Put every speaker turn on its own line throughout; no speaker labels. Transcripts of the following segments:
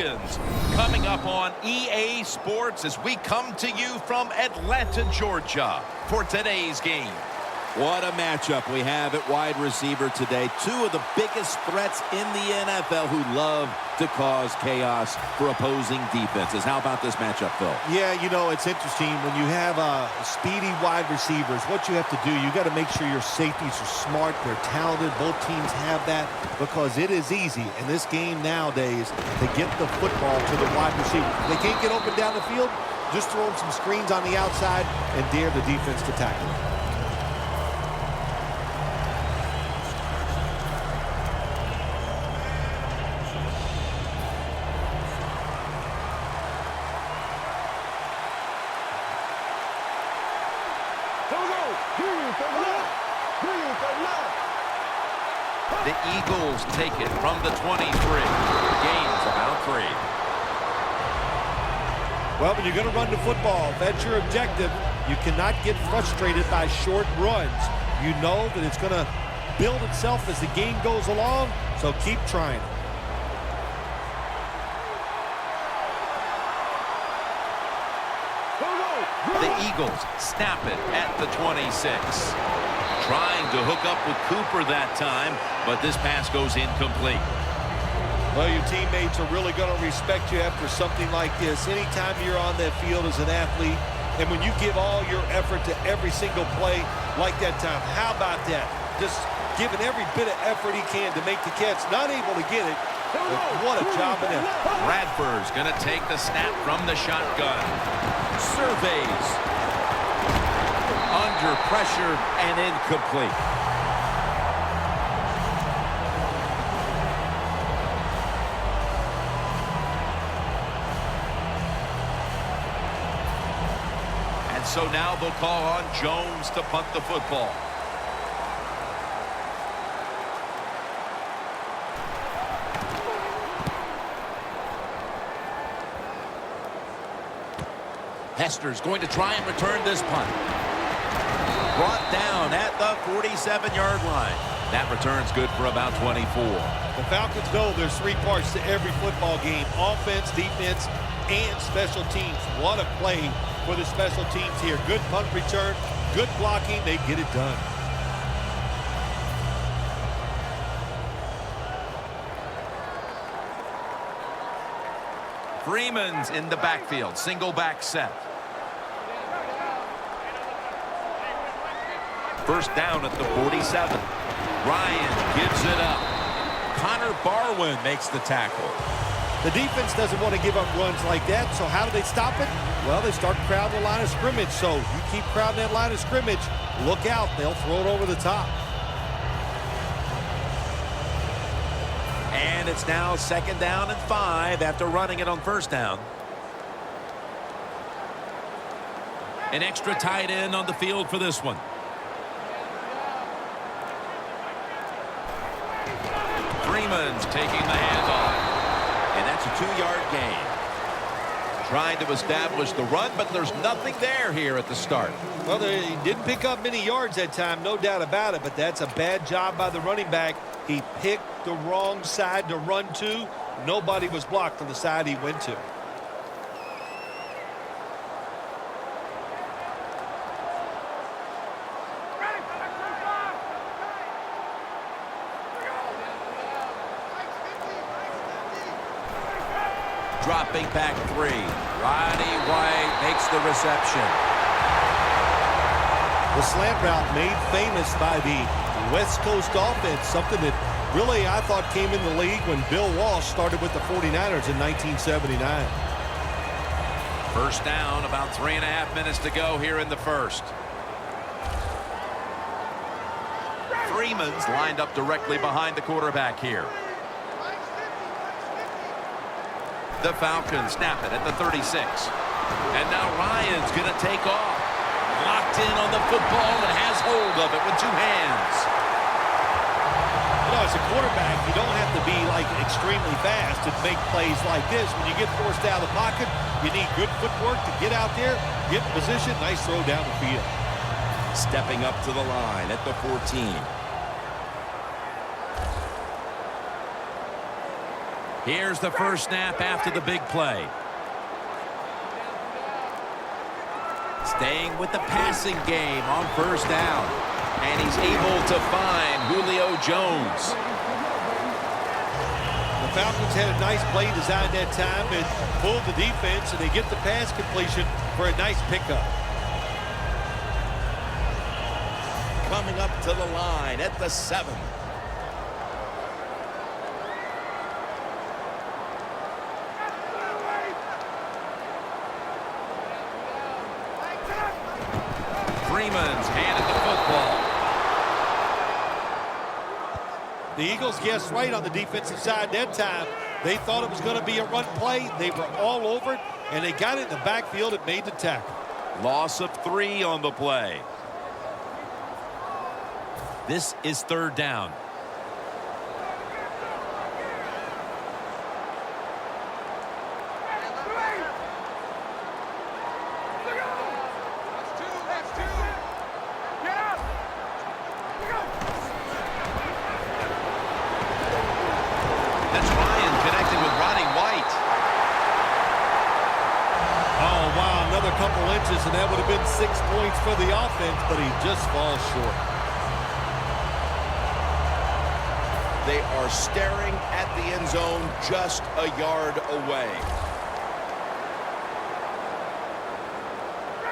Falcons. Coming up on EA Sports as we come to you from Atlanta, Georgia for today's game.
What a matchup we have at wide receiver today. Two of the biggest threats in the NFL who love to cause chaos for opposing defenses. How about this matchup, Phil?
Yeah, you know, it's interesting. When you have speedy wide receivers, what you have to do, you got to make sure your safeties are smart, they're talented. Both teams have that because it is easy in this game nowadays to get the football to the wide receiver. If they can't get open down the field, just throw them some screens on the outside and dare the defense to tackle them.
The Eagles take it from the 23. Gains about 3.
Well, when you're going to run the football, if that's your objective, you cannot get frustrated by short runs. You know that it's going to build itself as the game goes along, so keep trying.
The Eagles snap it at the 26. Trying to hook up with Cooper that time, but this pass goes incomplete.
Well, your teammates are really going to respect you after something like this. Anytime you're on that field as an athlete, and when you give all your effort to every single play like that time, how about that? Just giving every bit of effort he can to make the catch. Not able to get it, but what a job in it.
Bradford's going to take the snap from the shotgun. Surveys. Under pressure and incomplete. And so now they'll call on Jones to punt the football. Hester's going to try and return this punt. Brought down at the 47-yard line. That return's good for about 24.
The Falcons know there's 3 parts to every football game: offense, defense, and special teams. What a play for the special teams here. Good punt return, good blocking. They get it done.
Freeman's in the backfield. Single back set. First down at the 47. Ryan gives it up. Connor Barwin makes the tackle.
The defense doesn't want to give up runs like that, so how do they stop it? Well, they start crowding the line of scrimmage. So you keep crowding that line of scrimmage, look out. They'll throw it over the top.
And it's now 2nd down and 5 after running it on 1st down. An extra tight end on the field for this one. Freeman's taking the handoff. And that's a 2-yard gain. Trying to establish the run, but there's nothing there here at the start.
Well, they didn't pick up many yards that time, no doubt about it, but that's a bad job by the running back. He picked the wrong side to run to. Nobody was blocked on the side he went to.
Dropping back 3. Roddy White makes the reception.
The slant route made famous by the West Coast offense, something that really I thought came in the league when Bill Walsh started with the 49ers in 1979.
First down, about 3.5 minutes to go here in the first. Freeman's lined up directly behind the quarterback here. The Falcons snap it at the 36. And now Ryan's going to take off. Locked in on the football and has hold of it with 2 hands.
You know, as a quarterback, you don't have to be, like, extremely fast to make plays like this. When you get forced out of the pocket, you need good footwork to get out there, get in position, nice throw down the field.
Stepping up to the line at the 14.
Here's the first snap after the big play. Staying with the passing game on first down. And he's able to find Julio Jones.
The Falcons had a nice play design that time and pulled the defense, and they get the pass completion for a nice pickup.
Coming up to the line at the 7.
Freeman's handed the football.
The Eagles guessed right on the defensive side that time. They thought it was going to be a run play. They were all over it, and they got it in the backfield and made the tackle.
Loss of 3 on the play. This is third down.
Couple inches, and that would have been 6 points for the offense, but he just falls short.
They are staring at the end zone just a yard away.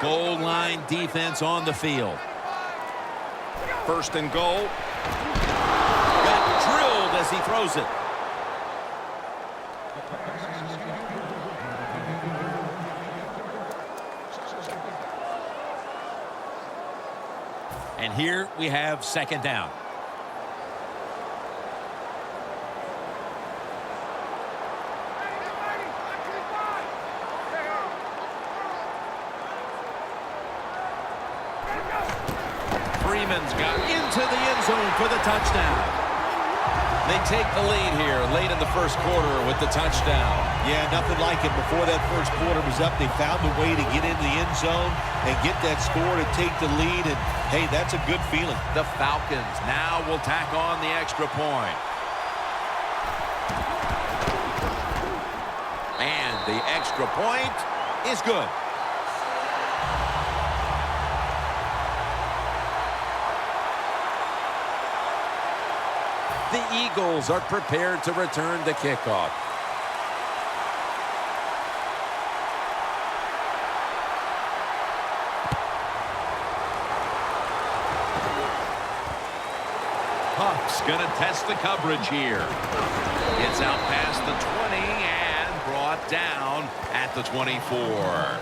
Goal line defense on the field. First and goal. Got drilled as he throws it. And here we have second down. Freeman's got into the end zone for the touchdown. They take the lead here late in the first quarter with the touchdown.
Yeah, nothing like it. Before that first quarter was up, they found a way to get into the end zone and get that score to take the lead. And, hey, that's a good feeling.
The Falcons now will tack on the extra point. And the extra point is good. The Eagles are prepared to return the kickoff. Huff's going to test the coverage here. Gets out past the 20 and brought down at the 24.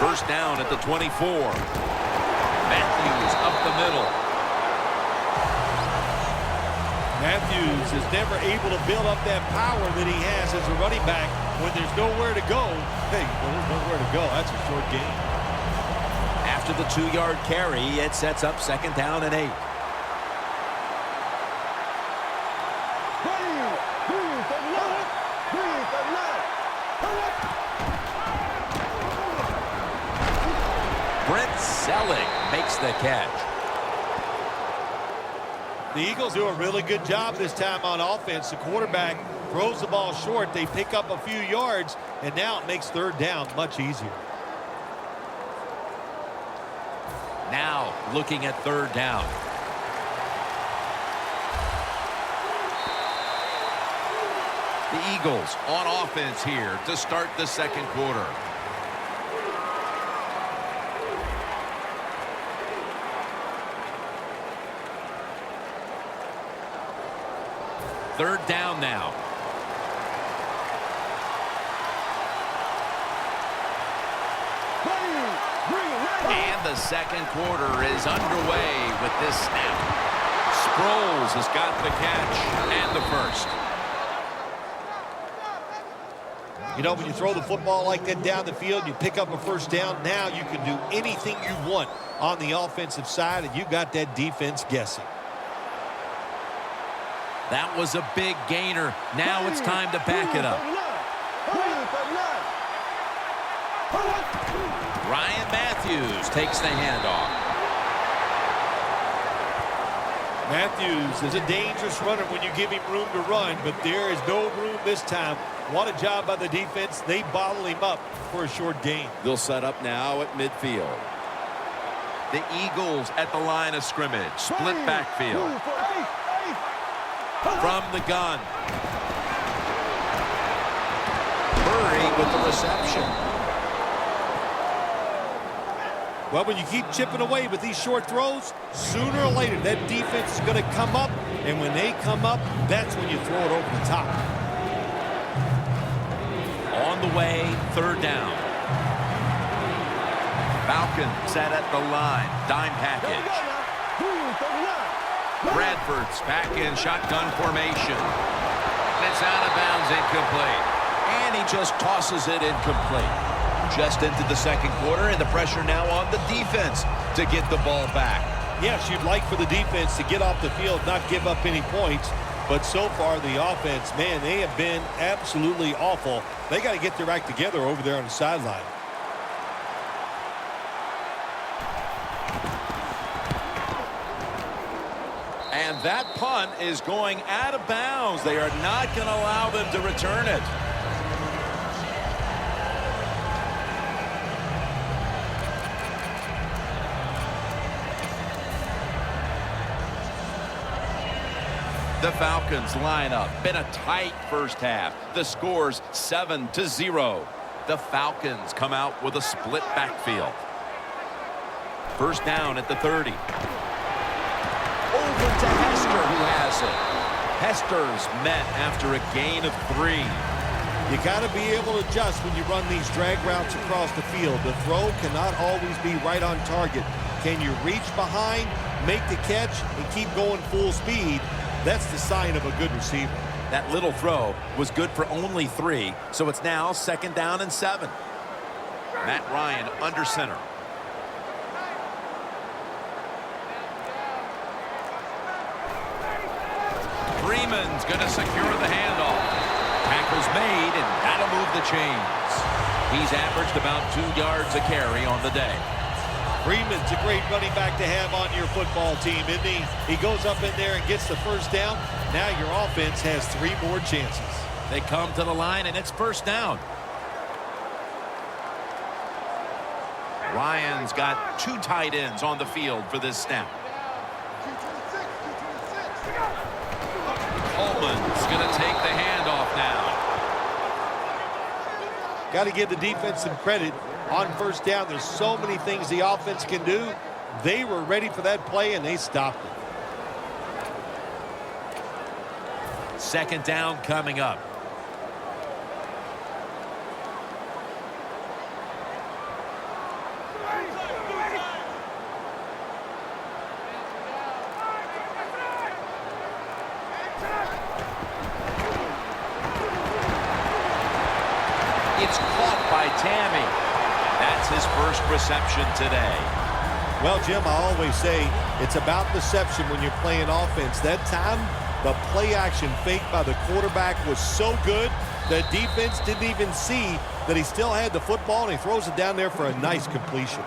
First down at the 24. Matthews up the middle.
Matthews is never able to build up that power that he has as a running back when there's nowhere to go. Hey, there's nowhere to go. That's a short game.
After the 2-yard carry, it sets up second down and 8. Selleck makes the catch.
The Eagles do a really good job this time on offense. The quarterback throws the ball short. They pick up a few yards, and now it makes third down much easier.
Now looking at third down. The Eagles on offense here to start the second quarter. Third down now. And the second quarter is underway with this snap. Sproles has got the catch and the first.
You know, when you throw the football like that down the field, you pick up a first down, now you can do anything you want on the offensive side, and you got that defense guessing.
That was a big gainer. Now it's time to back it up. Ryan Matthews takes the handoff.
Matthews is a dangerous runner when you give him room to run, but there is no room this time. What a job by the defense. They bottle him up for a short gain.
They'll set up now at midfield.
The Eagles at the line of scrimmage. Split backfield. From the gun. Murray with the reception.
Well, when you keep chipping away with these short throws, sooner or later that defense is going to come up, and when they come up, that's when you throw it over the top.
On the way, third down. Falcons set at the line. Dime package. Bradford's back in shotgun formation. And it's out of bounds, incomplete.
And he just tosses it incomplete. Just into the second quarter, and the pressure now on the defense to get the ball back.
Yes, you'd like for the defense to get off the field, not give up any points. But so far, the offense, man, they have been absolutely awful. They got to get their act together over there on the sideline.
And that punt is going out of bounds. They are not going to allow them to return it.
The Falcons line up. Been a tight first half. The score's 7-0. The Falcons come out with a split backfield. First down at the 30. Over to Hester, who has it. Hester's met after a gain of 3.
You got to be able to adjust when you run these drag routes across the field. The throw cannot always be right on target. Can you reach behind, make the catch, and keep going full speed? That's the sign of a good receiver.
That little throw was good for only 3, so it's now second down and 7.
Matt Ryan under center. Freeman's going to secure the handoff. Tackle's made, and that'll move the chains. He's averaged about 2 yards a carry on the day.
Freeman's a great running back to have on your football team, isn't he? He goes up in there and gets the first down. Now your offense has 3 more chances.
They come to the line, and it's first down. Ryan's got 2 tight ends on the field for this snap. Coleman's going to take the handoff now.
Got to give the defense some credit. On first down, there's so many things the offense can do. They were ready for that play, and they stopped it.
Second down coming up. It's caught by Tammy. That's his first reception today.
Well, Jim, I always say it's about deception when you're playing offense. That time, the play action fake by the quarterback was so good, the defense didn't even see that he still had the football, and he throws it down there for a nice completion.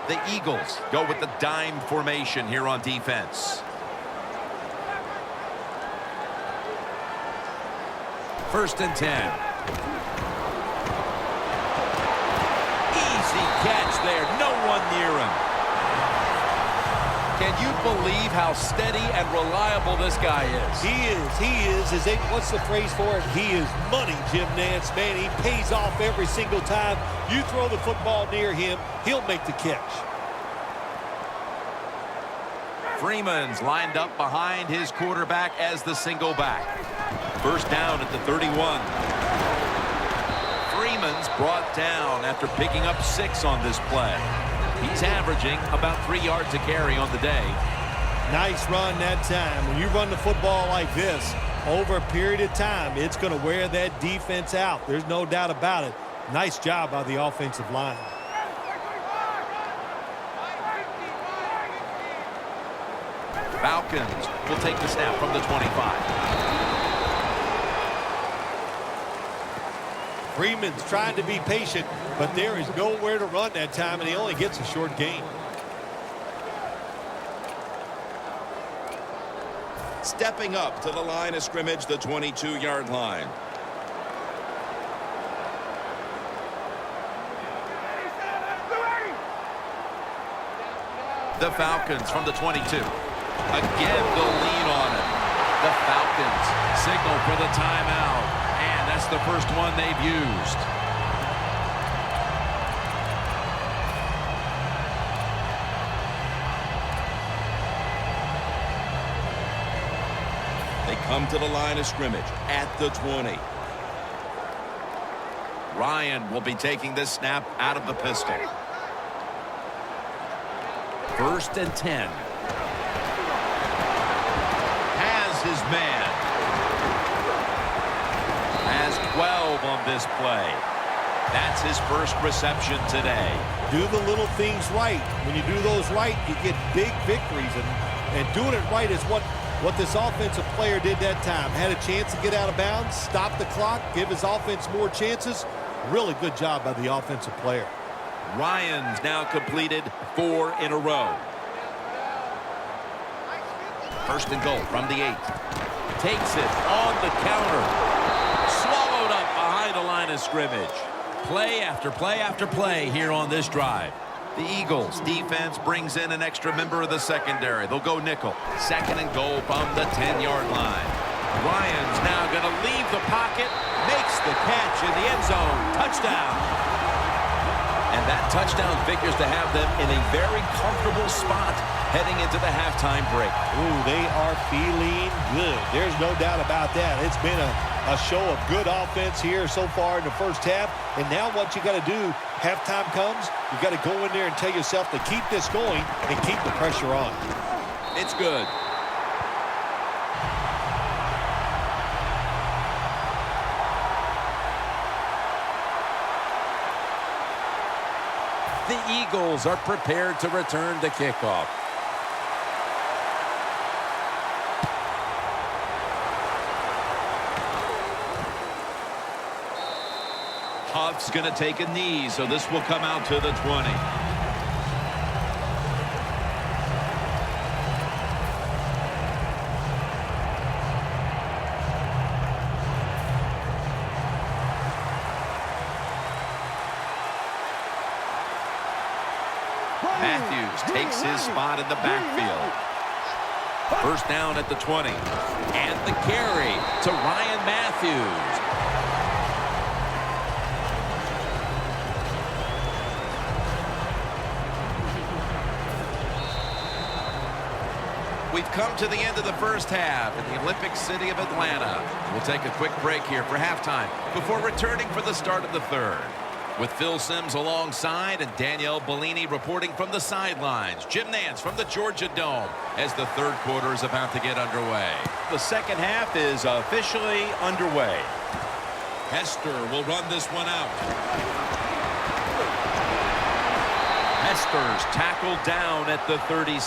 The Eagles go with the dime formation here on defense. First and 10. Easy catch there. No one near him. Can you believe how steady and reliable this guy is?
He is. What's the phrase for it? He is money, Jim Nance. Man, he pays off every single time. You throw the football near him, he'll make the catch.
Freeman's lined up behind his quarterback as the single back. First down at the 31. Freeman's brought down after picking up 6 on this play. He's averaging about 3 yards a carry on the day.
Nice run that time. When you run the football like this, Over a period of time, it's going to wear that defense out. There's no doubt about it. Nice job by the offensive line.
Falcons will take the snap from the 25.
Freeman's trying to be patient, but there is nowhere to run that time, and he only gets a short gain.
Stepping up to the line of scrimmage, the 22-yard line.
The Falcons from the 22. Again, they'll lean on it. The Falcons signal for the timeout, and that's the first one they've used.
They come to the line of scrimmage at the 20.
Ryan will be taking this snap out of the pistol. 1st and 10. Has his man. Has 12 on this play. That's his first reception today.
Do the little things right. When you do those right, you get big victories. And doing it right is what this offensive player did that time. Had a chance to get out of bounds, stop the clock, give his offense more chances. Really good job by the offensive player.
Ryan's now completed 4 in a row. 1st and goal from the 8. Takes it on the counter. Swallowed up behind the line of scrimmage. Play after play after play here on this drive. The Eagles defense brings in an extra member of the secondary. They'll go nickel. 2nd and goal from the 10-yard line. Ryan's now going to leave the pocket. Makes the catch in the end zone. Touchdown. And that touchdown figures to have them in a very comfortable spot heading into the halftime break.
Ooh, they are feeling good. There's no doubt about that. It's been a show of good offense here so far in the first half. And now what you got to do, halftime comes, you got to go in there and tell yourself to keep this going and keep the pressure on.
It's good. The Eagles are prepared to return the kickoff. Huff's going to take a knee, so this will come out to the 20. Matthews takes his spot in the backfield. 1st down at the 20. And the carry to Ryan Matthews. We've come to the end of the first half in the Olympic city of Atlanta. We'll take a quick break here for halftime before returning for the start of the 3rd. With Phil Simms alongside and Danielle Bellini reporting from the sidelines. Jim Nance from the Georgia Dome as the 3rd quarter is about to get underway. The 2nd half is officially underway. Hester will run this one out. Hester's tackled down at the 36.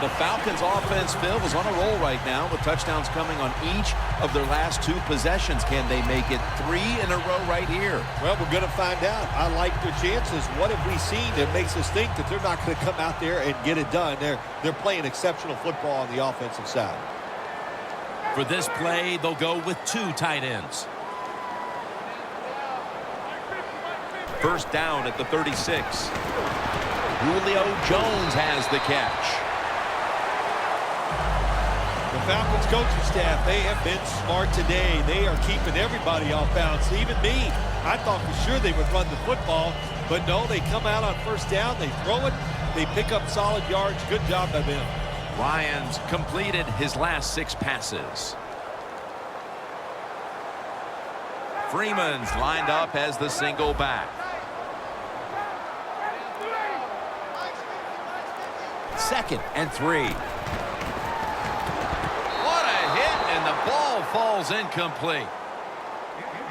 The Falcons offense, Phil, is on a roll right now with touchdowns coming on each of their last 2 possessions. Can they make it 3 in a row right here?
Well, we're going to find out. I like their chances. What have we seen that makes us think that they're not going to come out there and get it done? They're playing exceptional football on the offensive side.
For this play, they'll go with 2 tight ends. 1st down at the 36. Julio Jones has the catch.
The Falcons coaching staff, they have been smart today. They are keeping everybody off bounds. Even me, I thought for sure they would run the football, but no, they come out on 1st down, they throw it, they pick up solid yards. Good job by them.
Ryan's completed his last 6 passes. Freeman's lined up as the single back. 2nd and 3. What a hit, and the ball falls incomplete.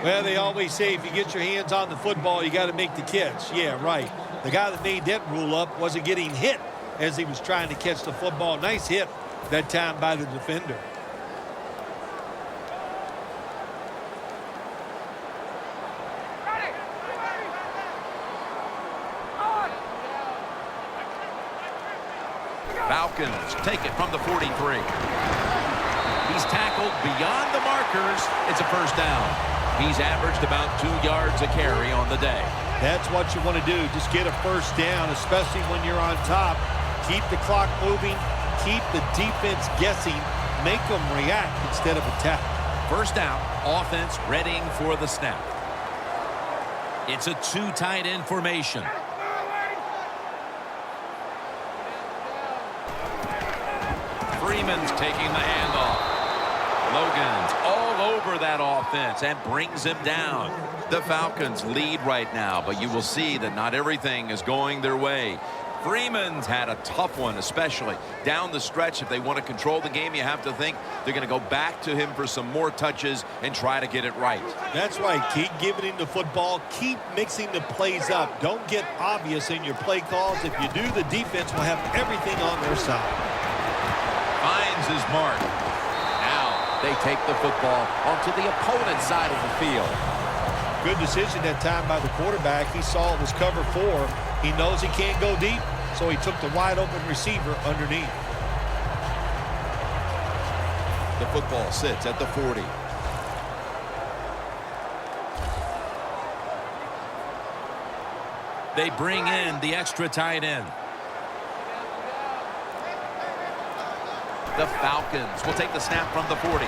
Well, they always say if you get your hands on the football, you got to make the catch. Yeah, right. The guy that made that rule up wasn't getting hit as he was trying to catch the football. Nice hit that time by the defender.
Falcons take it from the 43. He's tackled beyond the markers. It's a first down. He's averaged about 2 yards a carry on the day.
That's what you want to do. Just get a first down, especially when you're on top. Keep the clock moving. Keep the defense guessing. Make them react instead of attack.
First down, offense readying for the snap. It's a 2 tight end formation. Freeman's taking the handoff. Logan's all over that offense and brings him down. The Falcons lead right now, but you will see that not everything is going their way. Freeman's had a tough one, especially down the stretch. If they want to control the game, you have to think they're going to go back to him for some more touches and try to get it right.
That's right. Keep giving him the football. Keep mixing the plays up. Don't get obvious in your play calls. If you do, the defense will have everything on their side.
Finds his mark. Now they take the football onto the opponent's side of the field.
Good decision that time by the quarterback. He saw it was cover 4. He knows he can't go deep, so he took the wide open receiver underneath.
The football sits at the 40. They bring in the extra tight end. The Falcons will take the snap from the 40.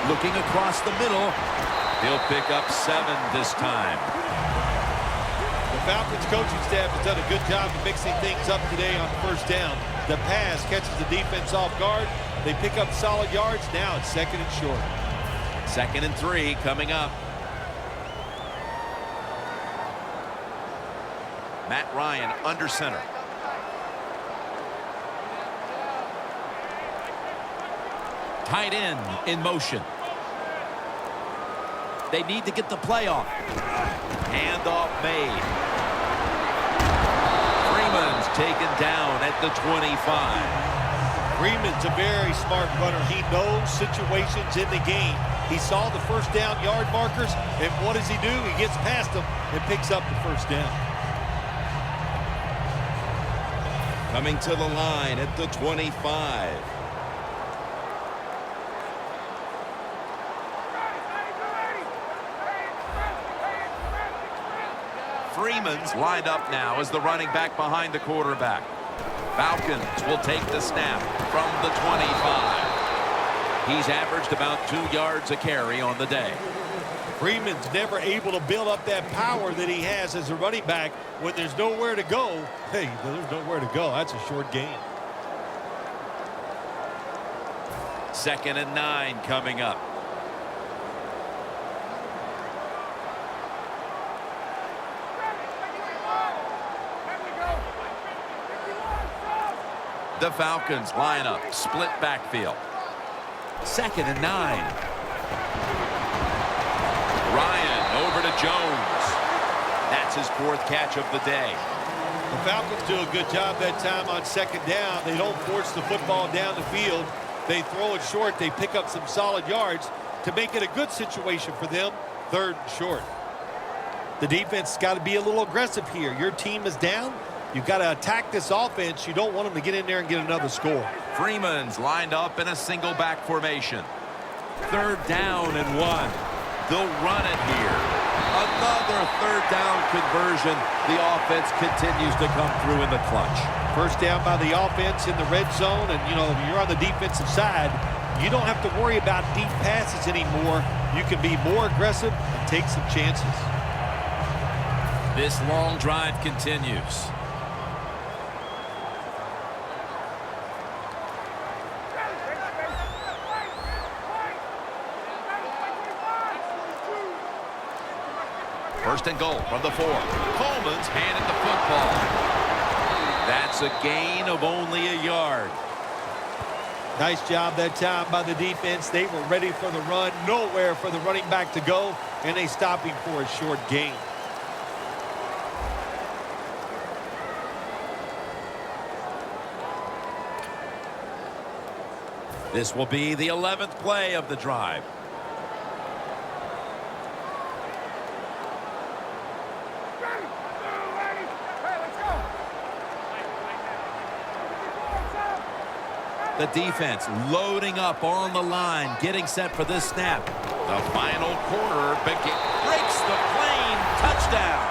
Looking across the middle. He'll pick up 7 this time.
The Falcons coaching staff has done a good job of mixing things up today on first down. The pass catches the defense off guard. They pick up solid yards. Now it's 2nd and short.
2nd and 3 coming up. Matt Ryan under center. Tight end in motion. They need to get the play off. Handoff made. Freeman's taken down at the 25.
Freeman's a very smart runner. He knows situations in the game. He saw the first down yard markers, and what does he do? He gets past them and picks up the first down.
Coming to the line at the 25.
Freeman's lined up now as the running back behind the quarterback. Falcons will take the snap from the 25. He's averaged about 2 yards a carry on the day.
Freeman's never able to build up that power that he has as a running back when there's nowhere to go. Hey, there's nowhere to go. That's a short game.
2nd and 9 coming up. The Falcons line up, split backfield. 2nd and 9. Ryan over to Jones. That's his 4th catch of the day.
The Falcons do a good job that time on 2nd down. They don't force the football down the field. They throw it short. They pick up some solid yards to make it a good situation for them. 3rd and short. The defense has got to be a little aggressive here. Your team is down. You've got to attack this offense. You don't want them to get in there and get another score.
Freeman's lined up in a single back formation. 3rd down and 1. They'll run it here. Another 3rd down conversion. The offense continues to come through in the clutch.
First down by the offense in the red zone. And, you know, you're on the defensive side. You don't have to worry about deep passes anymore. You can be more aggressive and take some chances.
This long drive continues. First and goal from the 4. Coleman's handed the football. That's a gain of only a yard.
Nice job that time by the defense. They were ready for the run. Nowhere for the running back to go, and they stop him for a short gain.
This will be the 11th play of the drive. The defense loading up on the line, getting set for this snap.
The final quarter breaks the plane. Touchdown.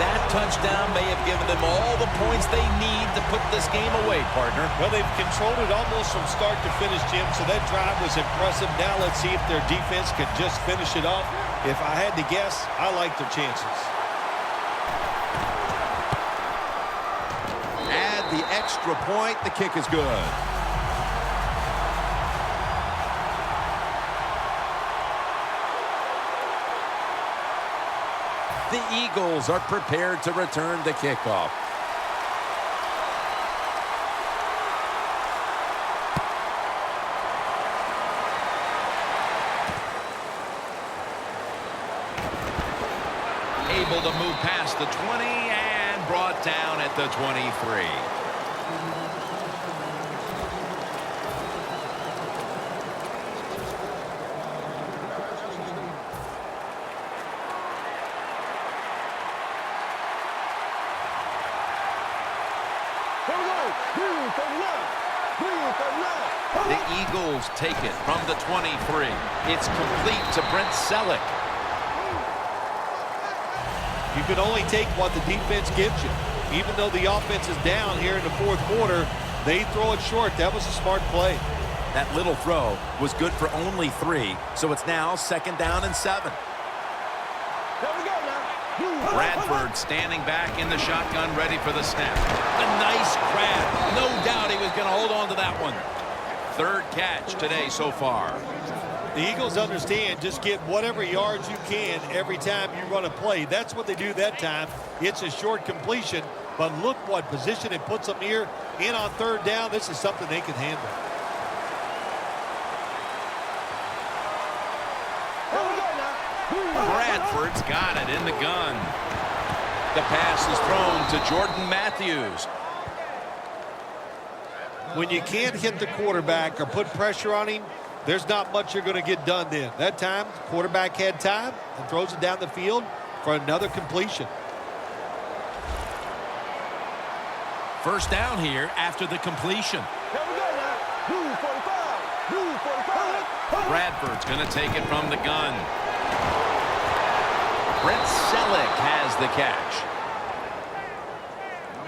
That touchdown may have given them all the points they need to put this game away, partner.
Well, they've controlled it almost from start to finish, Jim, so that drive was impressive. Now let's see if their defense can just finish it off. If I had to guess, I like their chances.
Add the extra point. The kick is good. The Eagles are prepared to return the kickoff.
Able to move past the 20 and brought down at the 23. The Eagles take it from the 23. It's complete to Brent Selleck.
You can only take what the defense gives you. Even though the offense is down here in the fourth quarter, they throw it short. That was a smart play.
That little throw was good for only 3, so it's now 2nd down and 7.
Bradford standing back in the shotgun, ready for the snap. A nice grab. No doubt he was going to hold on to that one. 3rd catch today so far.
The Eagles understand just get whatever yards you can every time you run a play. That's what they do that time. It's a short completion, but look what position it puts them here in on 3rd down. This is something they can handle.
Bradford's got it in the gun. The pass is thrown to Jordan Matthews.
When you can't hit the quarterback or put pressure on him, there's not much you're going to get done then. That time, the quarterback had time and throws it down the field for another completion.
1st down here after the completion.
Bradford's going to take it from the gun. Brent Selleck has the catch.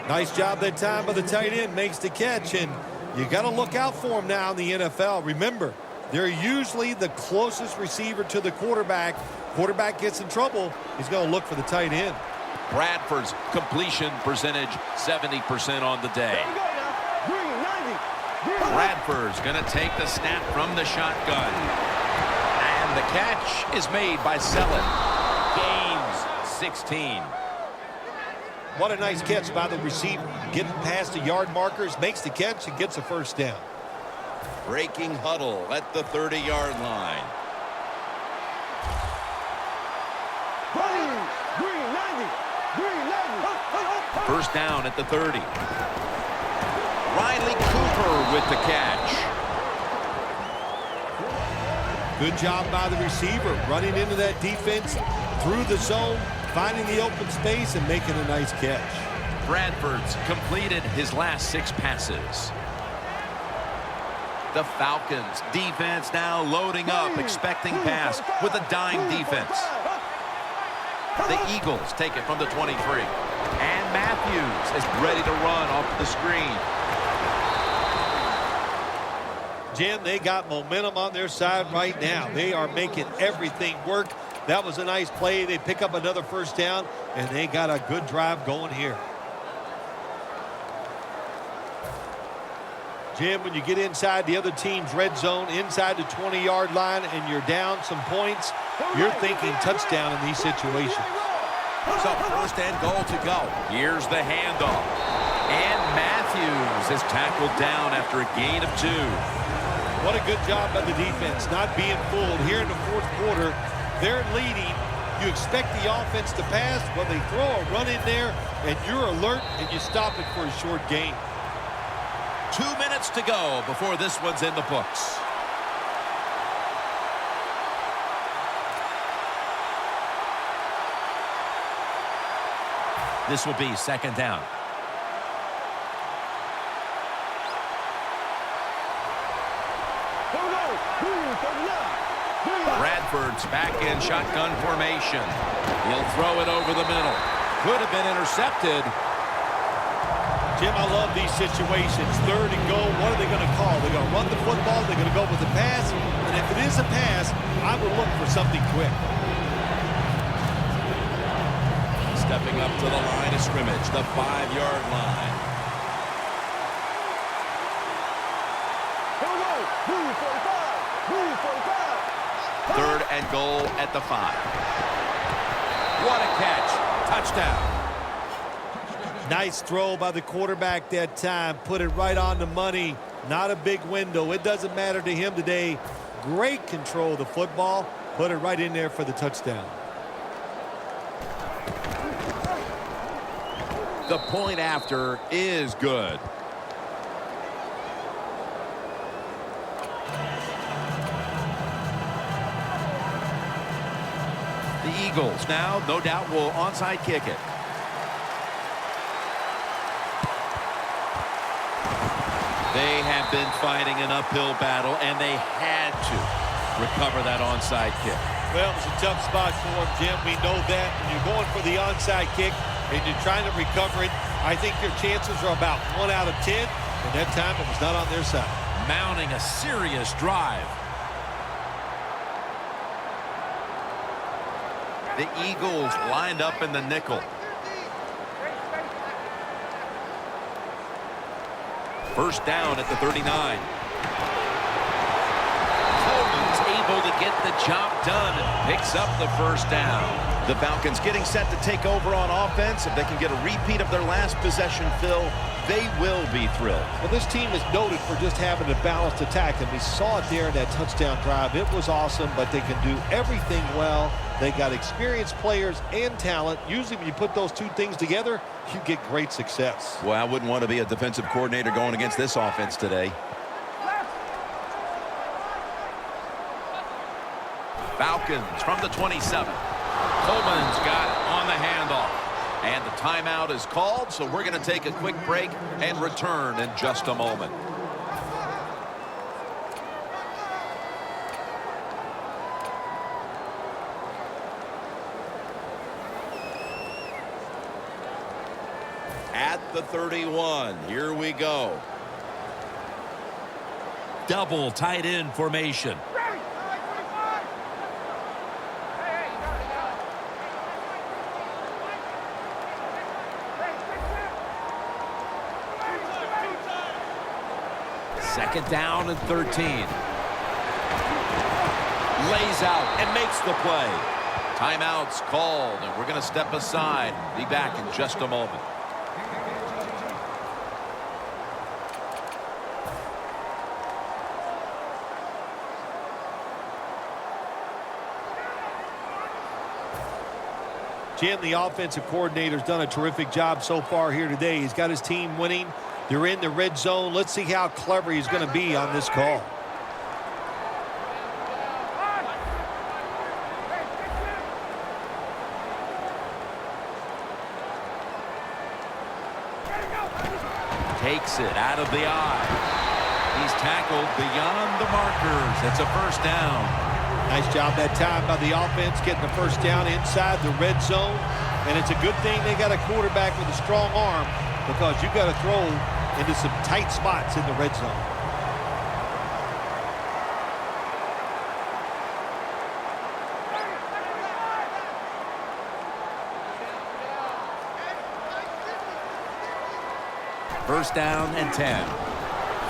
Nice job that time by the tight end, makes the catch, and you got to look out for him now in the NFL. Remember, they're usually the closest receiver to the quarterback. Quarterback gets in trouble, he's going to look for the tight end.
Bradford's completion percentage 70% on the day. Bradford's going to take the snap from the shotgun. And the catch is made by Selleck. Gains 16.
What a nice catch by the receiver. Getting past the yard markers, makes the catch, and gets a 1st down.
Breaking huddle at the 30-yard line. First down at the 30. Riley Cooper with the catch.
Good job by the receiver, running into that defense through the zone, finding the open space and making a nice catch.
Bradford's completed his last 6 passes. The Falcons defense now loading up, expecting pass with a dime defense. The Eagles take it from the 23. And Matthews is ready to run off the screen.
Jim, they got momentum on their side right now. They are making everything work. That was a nice play. They pick up another 1st down, and they got a good drive going here. Jim, when you get inside the other team's red zone, inside the 20-yard line, and you're down some points, you're thinking touchdown in these situations.
So 1st and goal to go.
Here's the handoff. And Matthews is tackled down after a gain of 2.
What a good job by the defense, not being fooled. Here in the fourth quarter, they're leading. You expect the offense to pass. Well, they throw a run in there, and you're alert, and you stop it for a short gain.
2 minutes to go before this one's in the books. This will be second down.
Bradford's back in shotgun formation. He'll throw it over the middle.
Could have been intercepted.
Jim, I love these situations. Third and go. What are they going to call? They're going to run the football. They're going to go with the pass. And if it is a pass, I would look for something quick.
Stepping up to the line of scrimmage, the 5-yard line.
Third and goal at the 5.
What a catch. Touchdown.
Nice throw by the quarterback that time. Put it right on the money. Not a big window. It doesn't matter to him today. Great control of the football. Put it right in there for the touchdown.
The point after is good.
The Eagles now, no doubt, will onside kick it.
They have been fighting an uphill battle, and they had to recover that onside kick.
Well, it was a tough spot for him, Jim. We know that. When you're going for the onside kick and you're trying to recover it, I think your chances are about 1 out of 10, and that time it was not on their side.
Mounting a serious drive.
The Eagles lined up in the nickel. First down at the 39. Coleman's able to get the job done and picks up the first down. The Falcons getting set to take over on offense. If they can get a repeat of their last possession, Phil, they will be thrilled.
Well, this team is noted for just having a balanced attack, and we saw it there in that touchdown drive. It was awesome, but they can do everything well. They got experienced players and talent. Usually when you put those two things together, you get great success.
Well, I wouldn't want to be a defensive coordinator going against this offense today. Falcons from the 27. Coleman's got it on the handoff. And the timeout is called, so we're going to take a quick break and return in just a moment. At the 31, here we go.
Double tight end formation. Second down and 13.
Lays out and makes the play. Timeout's called, and we're going to step aside. Be back in just a moment.
Jim, the offensive coordinator's done a terrific job so far here today. He's got his team winning. They're in the red zone. Let's see how clever he's going to be on this call.
Takes it out of the eye. He's tackled beyond the markers. It's a first down.
Nice job that time by the offense, getting the first down inside the red zone. And it's a good thing they got a quarterback with a strong arm, because you've got to throw into some tight spots in the red zone.
First down and 10.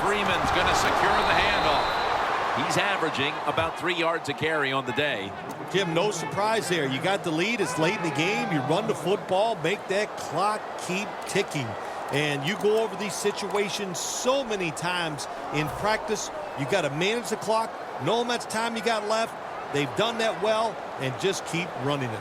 Freeman's going to secure the handoff. He's averaging about 3 yards a carry on the day.
Jim, no surprise there. You got the lead. It's late in the game. You run the football, make that clock keep ticking. And you go over these situations so many times in practice. You got to manage the clock, know how much time you got left. They've done that well, and just keep running it.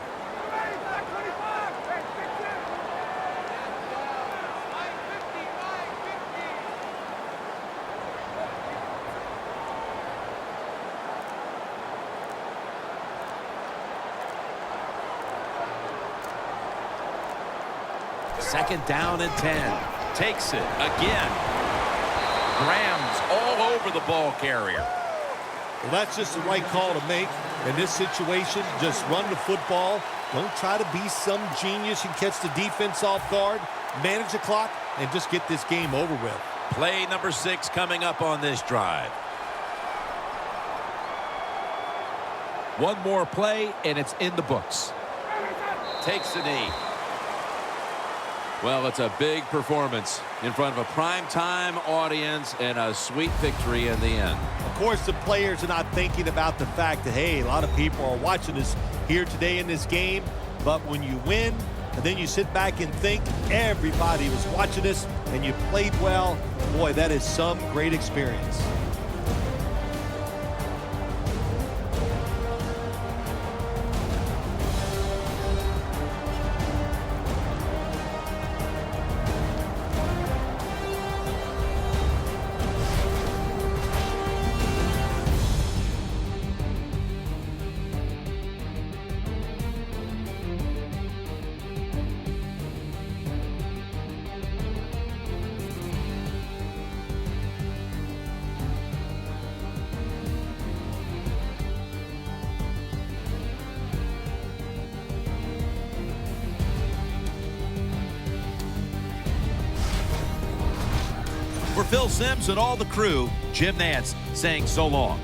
Second down and 10. Takes it again. Graham's all over the ball carrier.
Well, that's just the right call to make. In this situation, just run the football. Don't try to be some genius and catch the defense off guard. Manage the clock and just get this game over with.
Play number 6 coming up on this drive.
One more play, and it's in the books. Takes the knee.
Well, it's a big performance in front of a primetime audience and a sweet victory in the end.
Of course, the players are not thinking about the fact that, hey, a lot of people are watching us here today in this game. But when you win, and then you sit back and think everybody was watching us and you played well, boy, that is some great experience.
For Phil Simms and all the crew, Jim Nantz saying so long.